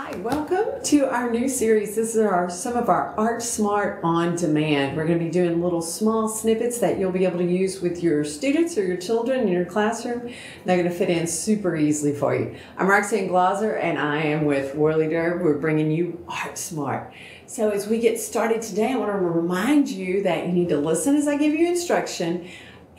Hi, welcome to our new series. This is some of our ArtSmart on demand. We're going to be doing little small snippets that you'll be able to use with your students or your children in your classroom. They're going to fit in super easily for you. I'm Roxanne Glauser and I am with Whirlidurb. We're bringing you ArtSmart. So as we get started today, I want to remind you that you need to listen as I give you instruction.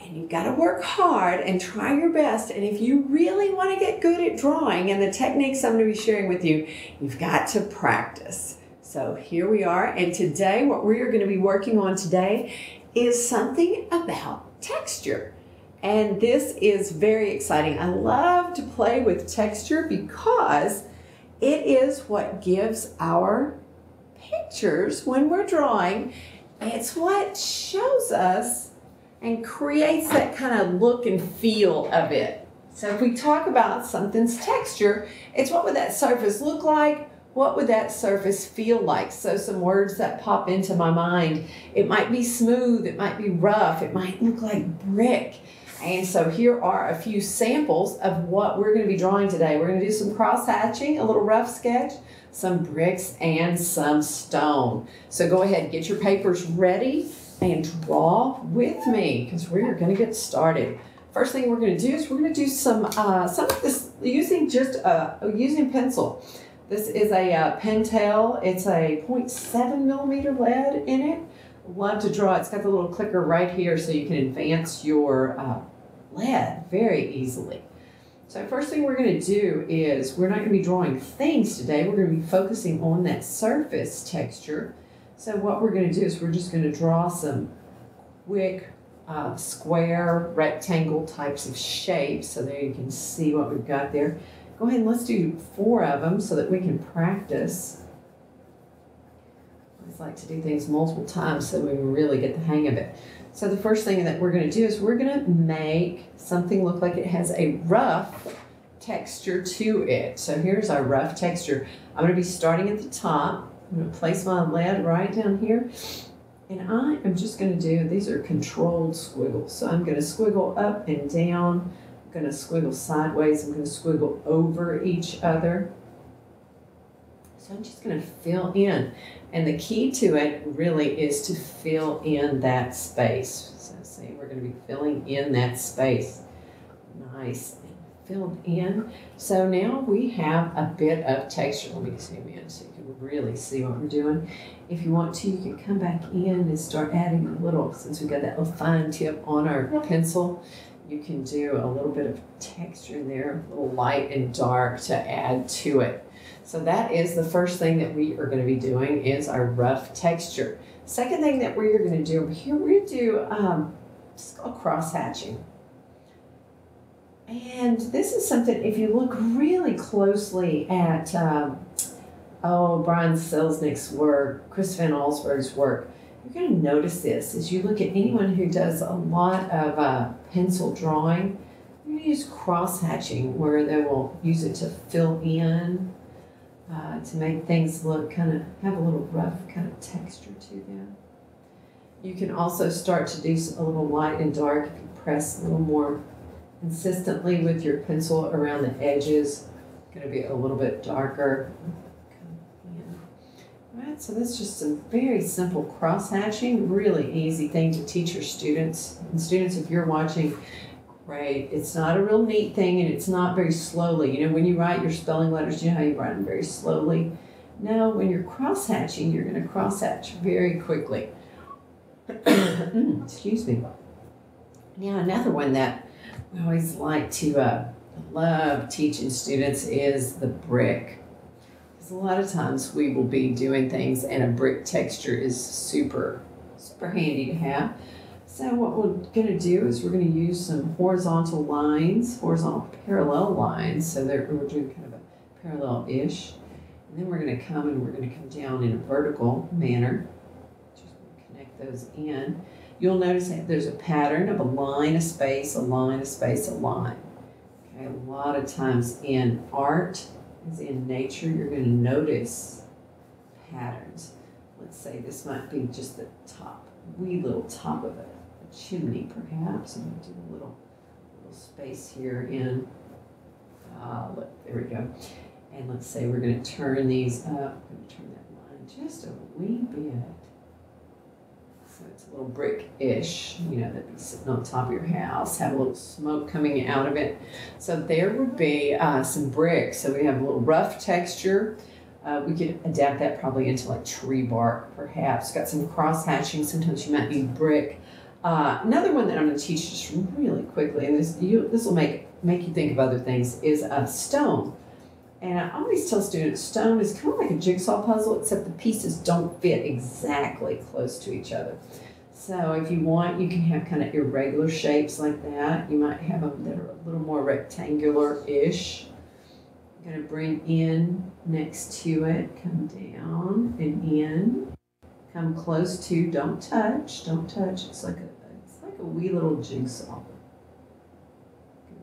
And you've got to work hard and try your best. And if you really want to get good at drawing and the techniques I'm going to be sharing with you, you've got to practice. So here we are. And today, what we are going to be working on today is something about texture. And this is very exciting. I love to play with texture because it is what gives our pictures when we're drawing. It's what shows us and creates that kind of look and feel of it. So if we talk about something's texture, it's what would that surface look like? What would that surface feel like? So some words that pop into my mind. It might be smooth, it might be rough, it might look like brick. And so here are a few samples of what we're going to be drawing today. We're going to do some cross-hatching, a little rough sketch, some bricks, and some stone. So go ahead, get your papers ready and draw with me because we're going to get started. First thing we're going to do is we're going to do some of this using using pencil. This is a Pentel. It's a 0.7 millimeter lead in it. Love to draw. It's got the little clicker right here so you can advance your lead very easily. So first thing we're going to do is we're not going to be drawing things today. We're going to be focusing on that surface texture. So what we're going to do is we're just going to draw some quick square, rectangle types of shapes. So there you can see what we've got there. Go ahead and let's do 4 of them so that we can practice. I always like to do things multiple times so we can really get the hang of it. So the first thing that we're going to do is we're going to make something look like it has a rough texture to it. So here's our rough texture. I'm going to be starting at the top. I'm going to place my lead right down here, and I am just going to do, these are controlled squiggles. So I'm going to squiggle up and down, I'm going to squiggle sideways, I'm going to squiggle over each other. So I'm just going to fill in, and the key to it really is to fill in that space. So see, we're going to be filling in that space. Nice. Filled in. So now we have a bit of texture. Let me zoom in so you can really see what we're doing. If you want to, you can come back in and start adding a little, since we've got that little fine tip on our pencil, you can do a little bit of texture there, a little light and dark to add to it. So that is the first thing that we are going to be doing is our rough texture. Second thing that we're going to do over here, we're going to do just called cross-hatching. And this is something, if you look really closely at Brian Selznick's work, Chris Van Allsburg's work, you're going to notice this. As you look at anyone who does a lot of pencil drawing, they're going to use cross-hatching where they will use it to fill in, to make things look have a little rough kind of texture to them. You can also start to do a little light and dark if you press a little more consistently with your pencil around the edges. It's going to be a little bit darker. All right, so that's just some very simple cross-hatching, really easy thing to teach your students. And students, if you're watching, great. It's not a real neat thing and it's not very slowly. You know, when you write your spelling letters, you know how you write them very slowly? No, when you're cross-hatching, you're going to cross-hatch very quickly. Excuse me. Now, another one that I always like to love teaching students is the brick. Because a lot of times we will be doing things and a brick texture is super, super handy to have. So what we're going to do is we're going to use some horizontal lines, horizontal parallel lines. So we're doing kind of a parallel-ish. And then we're going to come down in a vertical manner. Just connect those in. You'll notice that there's a pattern of a line, a space, a line, a space, a line. Okay, a lot of times in art, as in nature, you're going to notice patterns. Let's say this might be just the top, wee little top of a chimney, perhaps. I'm going to do a little space here in, look, there we go. And let's say we're going to turn these up. I'm going to turn that line just a wee bit. So it's a little brick-ish, you know, that'd be sitting on top of your house, have a little smoke coming out of it. So there would be some bricks. So we have a little rough texture. We could adapt that probably into like tree bark, perhaps. Got some cross-hatching. Sometimes you might need brick. Another one that I'm going to teach just really quickly, and this will make you think of other things, is stone. And I always tell students, stone is kind of like a jigsaw puzzle, except the pieces don't fit exactly close to each other. So if you want, you can have kind of irregular shapes like that. You might have them that are a little more rectangular-ish. I'm going to bring in next to it, come down and in, come close to, don't touch. It's like a wee little jigsaw.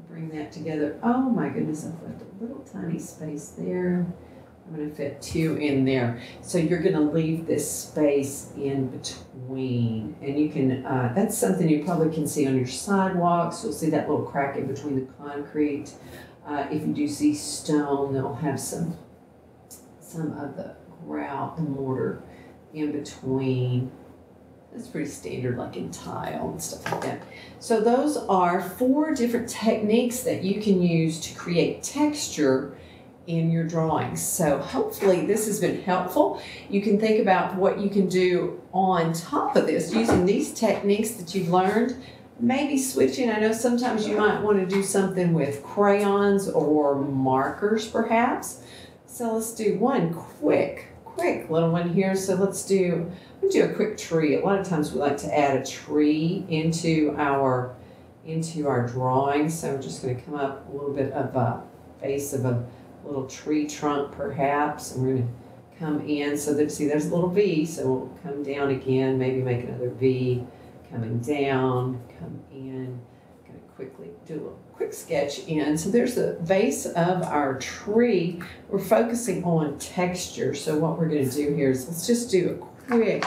Bring that together. Oh my goodness, I've left a little tiny space there. I'm going to fit 2 in there. So you're going to leave this space in between. And you can, that's something you probably can see on your sidewalks. You'll see that little crack in between the concrete. If you do see stone, they'll have some of the grout and mortar in between. It's pretty standard, like in tile and stuff like that. So those are 4 different techniques that you can use to create texture in your drawings. So hopefully this has been helpful. You can think about what you can do on top of this using these techniques that you've learned. Maybe switching. I know sometimes you might want to do something with crayons or markers perhaps. So let's do one quick little one here. So we'll do a quick tree. A lot of times we like to add a tree into our drawing. So I'm just going to come up a little bit of a base of a little tree trunk perhaps, and we're going to come in. So that, see, there's a little V, so we'll come down again, maybe make another V, coming down, come in. Going to quickly do a little quick sketch in. So there's the base of our tree. We're focusing on texture. So what we're going to do here is let's just do a quick,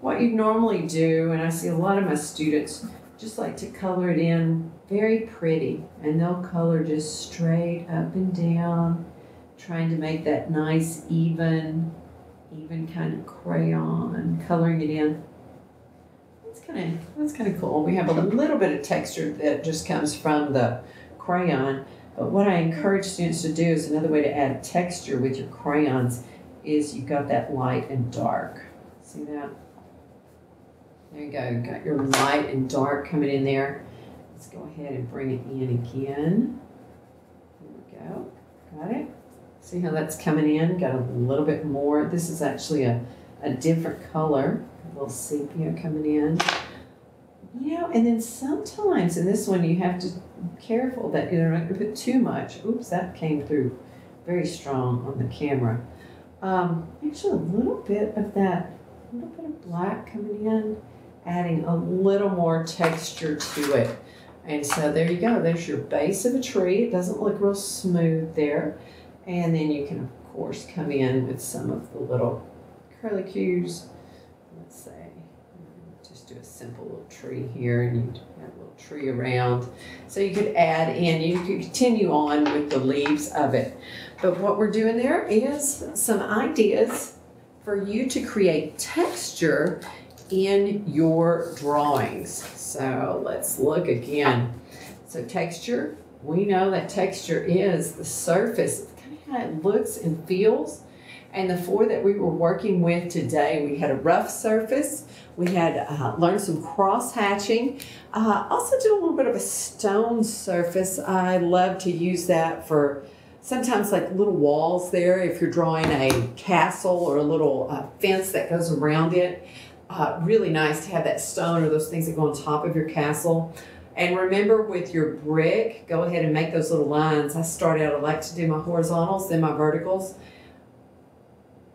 what you normally do, and I see a lot of my students just like to color it in very pretty, and they'll color just straight up and down, trying to make that nice even kind of crayon, coloring it in. That's kind of cool. We have a little bit of texture that just comes from the crayon, but what I encourage students to do is another way to add texture with your crayons is you've got that light and dark. See that? There you go. You've got your light and dark coming in there. Let's go ahead and bring it in again. There we go. Got it? See how that's coming in? Got a little bit more. This is actually a different color. A little sepia coming in. You know, and then sometimes in this one you have to be careful that you're not going to put too much. Oops, that came through very strong on the camera. Actually, a little bit of that, a little bit of black coming in, adding a little more texture to it. And so there you go. There's your base of a tree. It doesn't look real smooth there. And then you can, of course, come in with some of the little curlicues. Let's say, just do a simple little tree here, and you have a little tree around. So you could add in, you could continue on with the leaves of it. But what we're doing there is some ideas for you to create texture in your drawings. So let's look again. So texture, we know that texture is the surface, kind of how it looks and feels. And the 4 that we were working with today, we had a rough surface, we had learned some cross hatching, also did a little bit of a stone surface. I love to use that for sometimes like little walls there if you're drawing a castle or a little fence that goes around it. Really nice to have that stone or those things that go on top of your castle. And remember, with your brick, go ahead and make those little lines. I start out, I like to do my horizontals, then my verticals.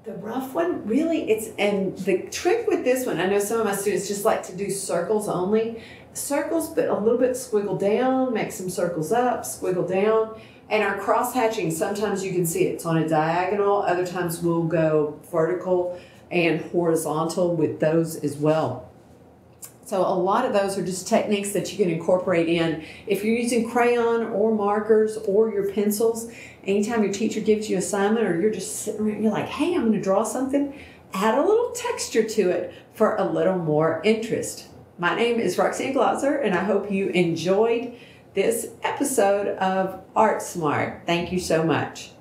The rough one, really, and the trick with this one, I know some of my students just like to do circles only. Circles, but a little bit squiggle down, make some circles up, squiggle down. And our cross hatching, sometimes you can see it's on a diagonal, other times we'll go vertical and horizontal with those as well. So a lot of those are just techniques that you can incorporate in. If you're using crayon or markers or your pencils, anytime your teacher gives you an assignment or you're just sitting around, you're like, hey, I'm going to draw something, add a little texture to it for a little more interest. My name is Roxanne Glauser, and I hope you enjoyed this episode of ArtSmart. Thank you so much.